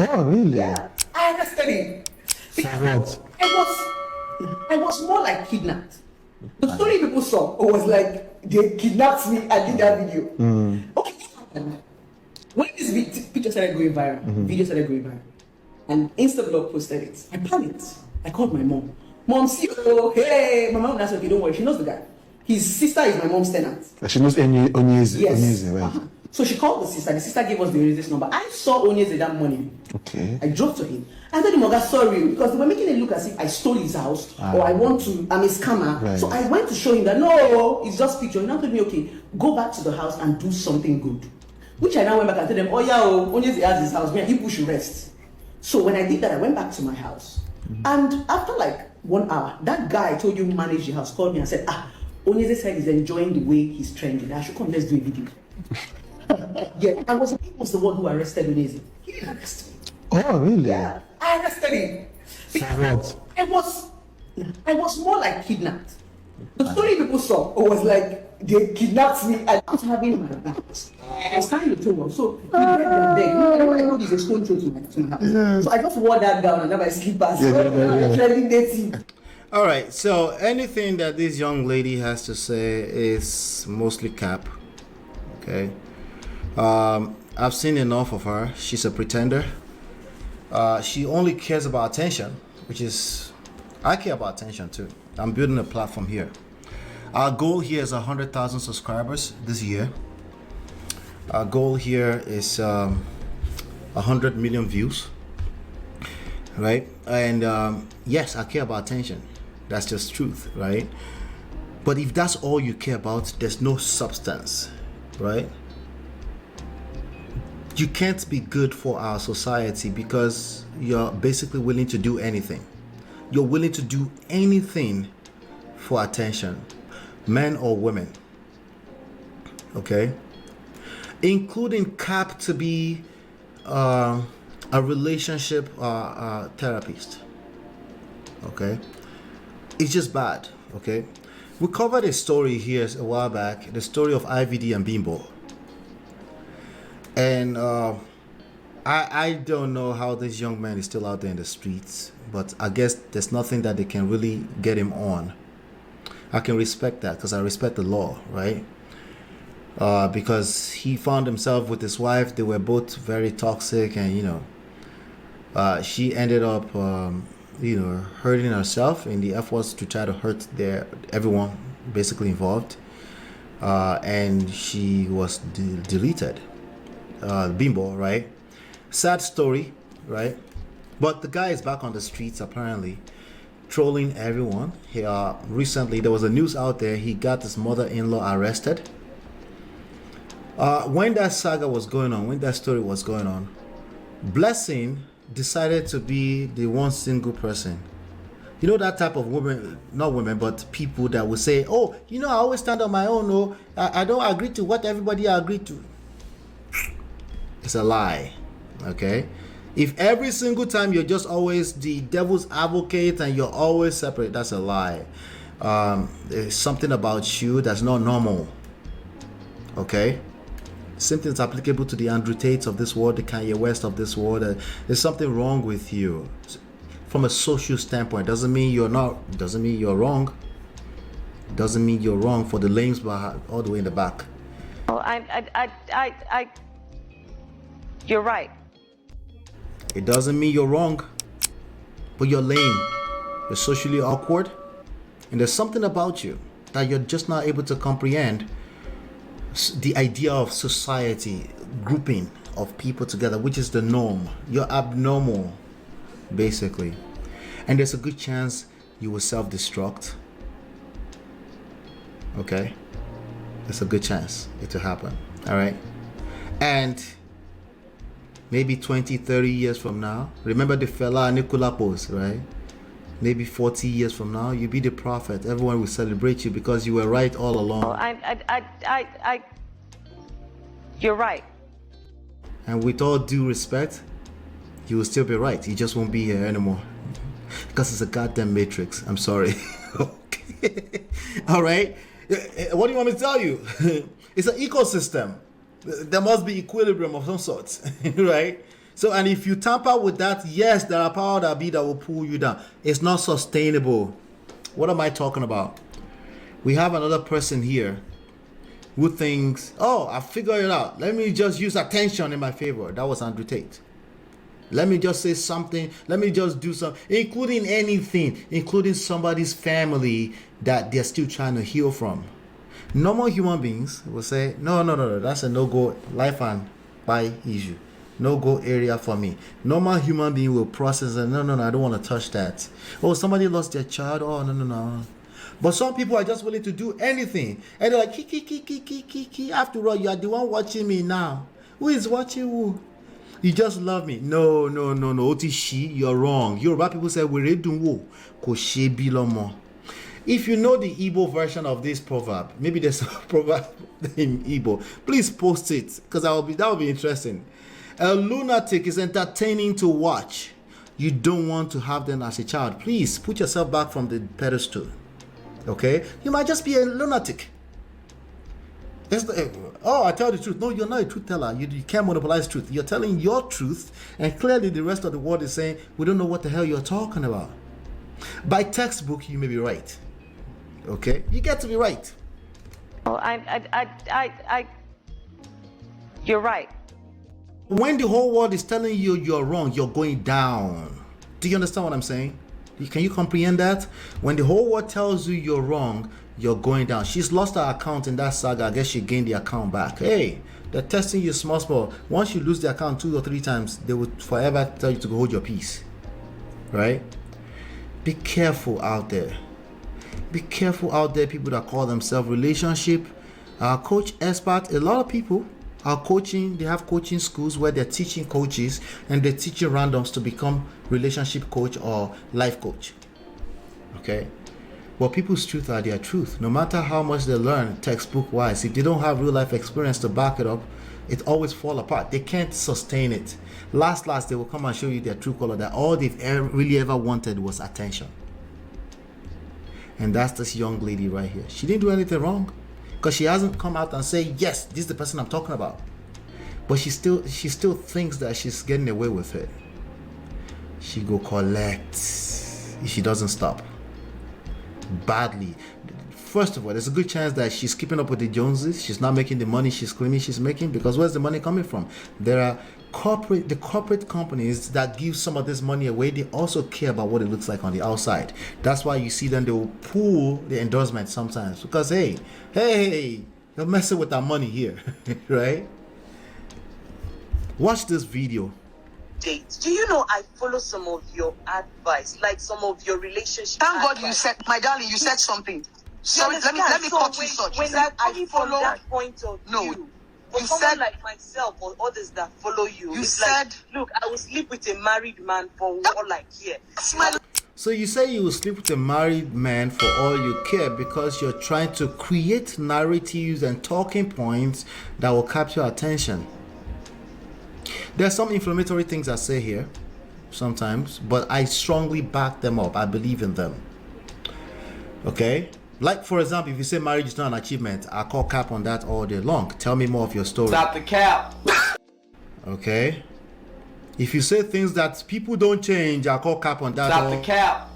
Oh, really? Yeah, I arrested him. For what? I was more like kidnapped. The story people saw was like they kidnapped me and did that video. Okay, what happened? When this picture started going viral, video started going viral, and Instablog posted it, I panicked. I called my mom. Mom, see, oh, hey, my mom said, okay, don't worry, she knows the guy. His sister is my mom's tenant. She knows Onyeze. Yes. Onyeze, right? So she called the sister. The sister gave us the Onyeze number. I saw Onyeze that morning. Okay. I drove to him. I told him, Oga, sorry, because they were making it look as if I stole his house or I'm a scammer. Right. So I went to show him that no, it's just picture. He now told me, okay, go back to the house and do something good. Which I now went back and told them, oh yeah, Onyeze has his house. Me and he should rest. So when I did that, I went back to my house. And after like 1 hour, that guy I told you who managed the house called me and said, Onyeze said he's enjoying the way he's trending. I should come, let's do a video. Yeah, he was the one who arrested Onyeze. He didn't arrest me. Oh, really? Yeah, I arrested him. For what? I was more like kidnapped. The story people saw was like they kidnapped me and I was having my bags. I was carrying the towel, so we get them there. I know there's a stone throw to my house. Yes. So I just wore that gown and then my slippers. Yeah. Trending dating. All right, so anything that this young lady has to say is mostly cap. Okay. I've seen enough of her. She's a pretender. She only cares about attention, which is, I care about attention too. I'm building a platform here. Our goal here is 100,000 subscribers this year. Our goal here is 100 million views, right? And yes, I care about attention. That's just truth, right? But if that's all you care about, there's no substance, right? You can't be good for our society because you're basically willing to do anything. You're willing to do anything for attention, men or women, okay? Including cap to be a relationship therapist, okay? It's just bad, okay? We covered a story here a while back, the story of IVD and Bimbo. And I don't know how this young man is still out there in the streets, but I guess there's nothing that they can really get him on. I can respect that because I respect the law, right? Because he found himself with his wife. They were both very toxic, and she ended up hurting herself in the efforts to try to hurt everyone basically involved, and she was deleted. Bimbo, right? Sad story, right? But the guy is back on the streets apparently, trolling everyone. Recently there was a news out there, he got his mother-in-law arrested. When that saga was going on, when that story was going on, Blessing decided to be the one single person. You know, that type of women, not women, but people that will say, oh, I always stand on my own. No, I don't agree to what everybody agreed to. It's a lie, okay? If every single time you're just always the devil's advocate and you're always separate, that's a lie. There's something about you that's not normal, okay? Same thing is applicable to the Andrew Tates of this world, the Kanye West of this world. There's something wrong with you. From a social standpoint, doesn't mean you're wrong. Doesn't mean you're wrong for the lames all the way in the back. Well, you're right. It doesn't mean you're wrong, but you're lame. You're socially awkward, and there's something about you that you're just not able to comprehend. The idea of society, grouping of people together, which is the norm. You're abnormal, basically. And there's a good chance you will self-destruct. Okay? There's a good chance it will happen. All right? And maybe 20, 30 years from now, remember the fella Nicola Pose, right? Maybe 40 years from now, you'll be the prophet. Everyone will celebrate you because you were right all along. Well, you're right. And with all due respect, you will still be right. You just won't be here anymore. Because it's a goddamn matrix. I'm sorry. Okay. All right. What do you want me to tell you? It's an ecosystem. There must be equilibrium of some sort, right? So, and if you tamper with that, yes, there are power that be that will pull you down. It's not sustainable. What am I talking about? We have another person here who thinks, oh, I figured it out. Let me just use attention in my favor. That was Andrew Tate. Let me just say something. Let me just do something, including anything, including somebody's family that they're still trying to heal from. Normal human beings will say, no, that's a no-go life and by issue. No-go area for me. Normal human being will process and no, I don't want to touch that. Oh, somebody lost their child. Oh, no. But some people are just willing to do anything. And they're like, ki. After all, you are the one watching me now. Who is watching who? You just love me. No. Otishi, you're wrong. Yoruba people say, we redunwo ko shebi lomo. If you know the Igbo version of this proverb, maybe there's a proverb in Igbo, please post it, because that will be interesting. A lunatic is entertaining to watch. You don't want to have them as a child. Please put yourself back from the pedestal. Okay? You might just be a lunatic. I tell the truth. No, you're not a truth teller. You can't monopolize truth. You're telling your truth, and clearly the rest of the world is saying, we don't know what the hell you're talking about. By textbook, you may be right. Okay? You get to be right. Well, you're right. When the whole world is telling you you're wrong, you're going down. Do you understand what I'm saying? Can you comprehend that? When the whole world tells you you're wrong, you're going down. She's lost her account in that saga. I guess she gained the account back. Hey, they're testing you small. Once you lose the account 2 or 3 times, they will forever tell you to hold your peace. Right? Be careful out there. Be careful out there, people that call themselves relationship coach expert. A lot of people are coaching. They have coaching schools where they're teaching coaches and they're teaching randoms to become relationship coach or life coach. Okay? But people's truth are their truth. No matter how much they learn textbook wise, if they don't have real life experience to back it up, it always fall apart. They can't sustain it. Last, they will come and show you their true color, that all they've really ever wanted was attention. And that's this young lady right here. She didn't do anything wrong, because she hasn't come out and say, yes, this is the person I'm talking about. But she still thinks that she's getting away with it. She go collect if she doesn't stop. Badly. First of all, there's a good chance that she's keeping up with the Joneses. She's not making the money she's claiming she's making, because where's the money coming from? There are corporate companies that give some of this money away. They also care about what it looks like on the outside. That's why you see them, they will pull the endorsement sometimes, because hey, you're messing with our money here. Right? Watch this video. Do you know I follow some of your advice, like some of your relationship Thank God advice. you said, my darling, you said something. Sorry, Yes, let me cut you short. You when said I follow follow. that point of No, view. For you someone said- like myself or others that follow you, You it's said- like, look, I will sleep with a married man for all I care. Smile. So you say you will sleep with a married man for all you care, because you're trying to create narratives and talking points that will capture attention. There's some inflammatory things I say here sometimes, but I strongly back them up. I believe in them. Okay? Like, for example, if you say marriage is not an achievement, I call cap on that all day long. Tell me more of your story. Stop the cap. Okay? If you say things that people don't change, I call cap on that Stop all. the cap.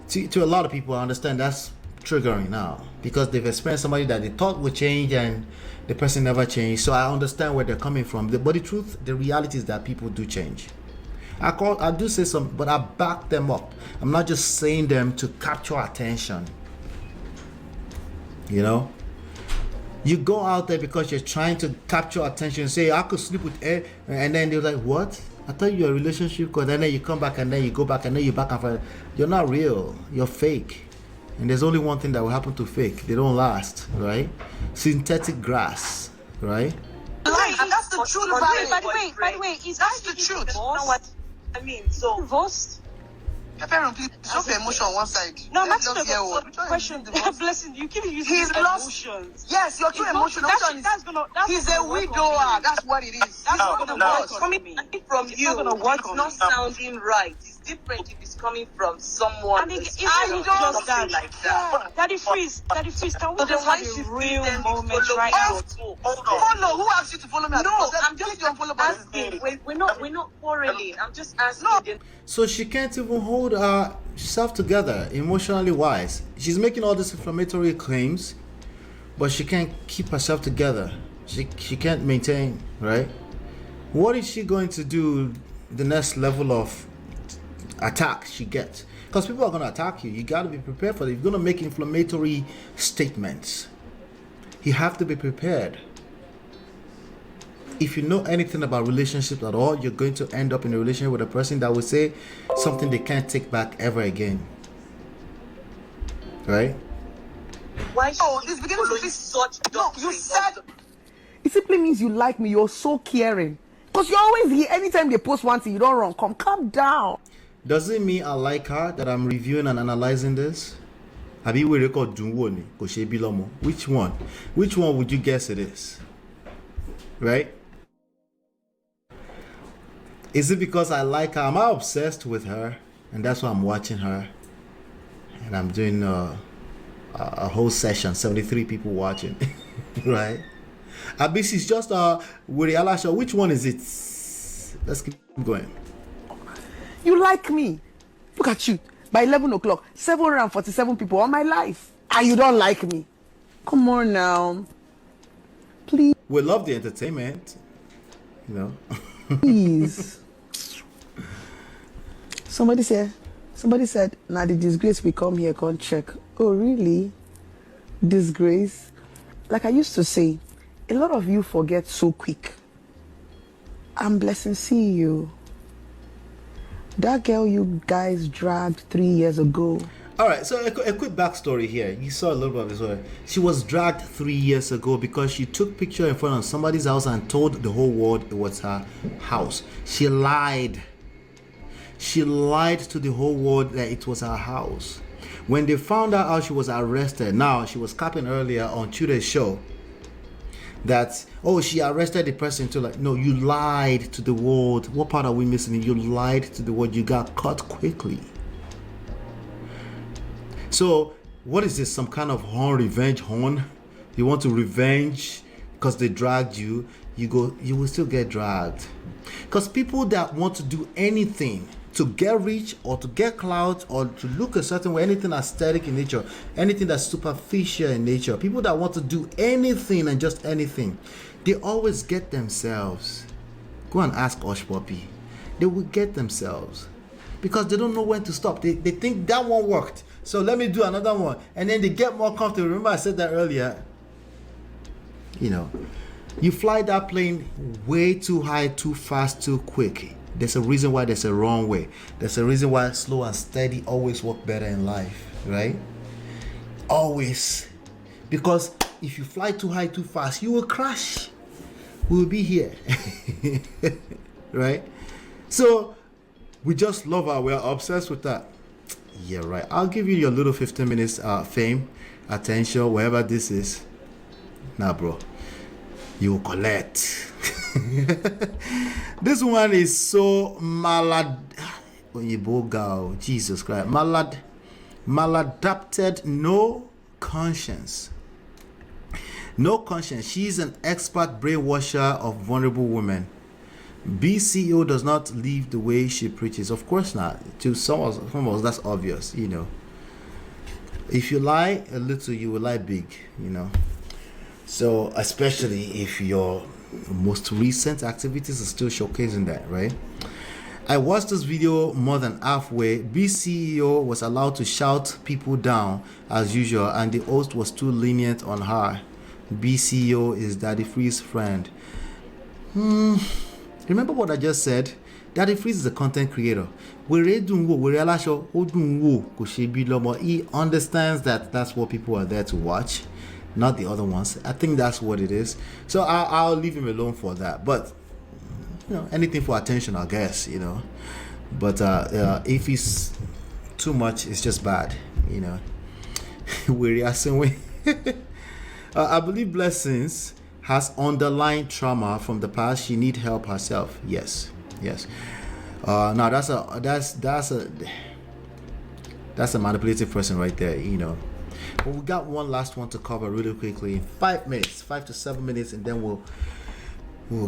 To a lot of people, I understand that's triggering now, because they've experienced somebody that they thought would change and the person never changed. So I understand where they're coming from. But the truth, the reality is that people do change. I do say some, but I back them up. I'm not just saying them to capture attention. You know? You go out there because you're trying to capture attention and say, I could sleep with A, and then they're like, what? I thought you were a relationship coach, and then you come back and then you go back and then you're back and forth. You're not real. You're fake. And there's only one thing that will happen to fake. They don't last, right? Synthetic grass, right? Lie, and that's the truth about it. By the way, That's the truth. You know what I mean? So Divorced? Pepper, please show the emotion on one side. No, I'm Let's asking just hear a what. question. Blessing, you keep using He's lost. emotions. Yes, you're too It's not- emotional. He's a widower. That's what it is. That's not No, gonna it's work on coming me. from It's you. not gonna work It's on not me. sounding right. It's different if it's coming from someone. And who's it's something not just that. like that. Daddy Freeze, can we So just then have why a should real them moment follow right you now? too? Hold on. Follow. Who asked you to follow me? No, I'm just unfollow asking. We're not quarreling. I'm just asking. No. Then So she can't even hold herself together emotionally wise. She's making all these inflammatory claims, but she can't keep herself together. She can't maintain, right? What is she going to do the next level of attack she gets? Because people are going to attack you. You got to be prepared for it. You're going to make inflammatory statements. You have to be prepared. If you know anything about relationships at all, you're going to end up in a relationship with a person that will say something they can't take back ever again. Right? why should Oh, you it's beginning to follow feel such No, doctrine? you said It simply means you like me. You're so caring. Because you're always here. Anytime they post one thing, you don't run. Calm down. Does it mean I like her that I'm reviewing and analyzing this? Abi we record Dunwoni, Koshe Bilomo. Which one? Which one would you guess it is? Right? Is it because I like her? Am I obsessed with her? And that's why I'm watching her. And I'm doing a whole session, 73 people watching. Right? Abi she's just with Alasha. Which one is it? Let's keep going. You like me. Look at you. By 11 o'clock, 747 people on my life. And you don't like me. Come on now. Please. We love the entertainment, you know. Somebody said, now the disgrace we come here, can't check. Oh, really? Disgrace? Like I used to say, a lot of you forget so quick. I'm blessing see you. That girl you guys dragged 3 years ago. All right, so a quick backstory here. You saw a little bit of this story. She was dragged 3 years ago because she took picture in front of somebody's house and told the whole world it was her house. She lied. She lied to the whole world that it was her house. When they found out how she was arrested, now she was capping earlier on Tudor's show that, oh, she arrested the person too. Like, no, you lied to the world. What part are we missing? You lied to the world. You got caught quickly. So what is this? Some kind of revenge horn? You want to revenge because they dragged you? You will still get dragged. Because people that want to do anything to get rich or to get clout or to look a certain way, anything aesthetic in nature, anything that's superficial in nature, people that want to do anything and just anything, they always get themselves. Go and ask Osh Poppy. They will get themselves because they don't know when to stop. They think that one worked, so let me do another one, and then they get more comfortable. Remember I said that earlier. You know, you fly that plane way too high, too fast, too quick. There's a reason why there's a wrong way. There's a reason why slow and steady always work better in life, right? Always. Because if you fly too high, too fast, you will crash. We will be here. Right? So we just love her. We're obsessed with that. Yeah, right. I'll give you your little 15 minutes fame, attention, wherever this is. Nah, bro. You will collect. This one is so Jesus Christ. Maladapted, no conscience. No conscience. She's an expert brainwasher of vulnerable women. BCO does not live the way she preaches. Of course not. To some of us, that's obvious, you know. If you lie a little, you will lie big, you know. So, especially if your most recent activities are still showcasing that, right? I watched this video more than halfway. BCEO was allowed to shout people down as usual, and the host was too lenient on her. BCEO is Daddy Free's friend. Remember what I just said? Daddy Freeze is a content creator. He understands that that's what people are there to watch, not the other ones. I think that's what it is. So I'll leave him alone for that. But you know, anything for attention, I guess, you know. But if he's too much is just bad, you know. We're reacting with. I believe Blessings has underlying trauma from the past. She need help herself. Yes. Now that's a manipulative person right there, you know. But we got one last one to cover really quickly in 5 minutes, 5 to 7 minutes, and then we'll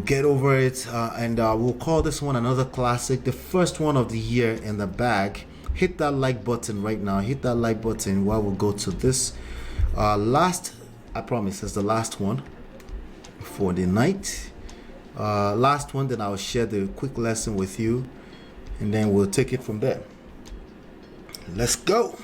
get over it, and we'll call this one another classic, the first one of the year in the bag. Hit that like button right now. Hit that like button while we go to this last. I promise it's the last one for the night. Last one, then I'll share the quick lesson with you, and then we'll take it from there. Let's go.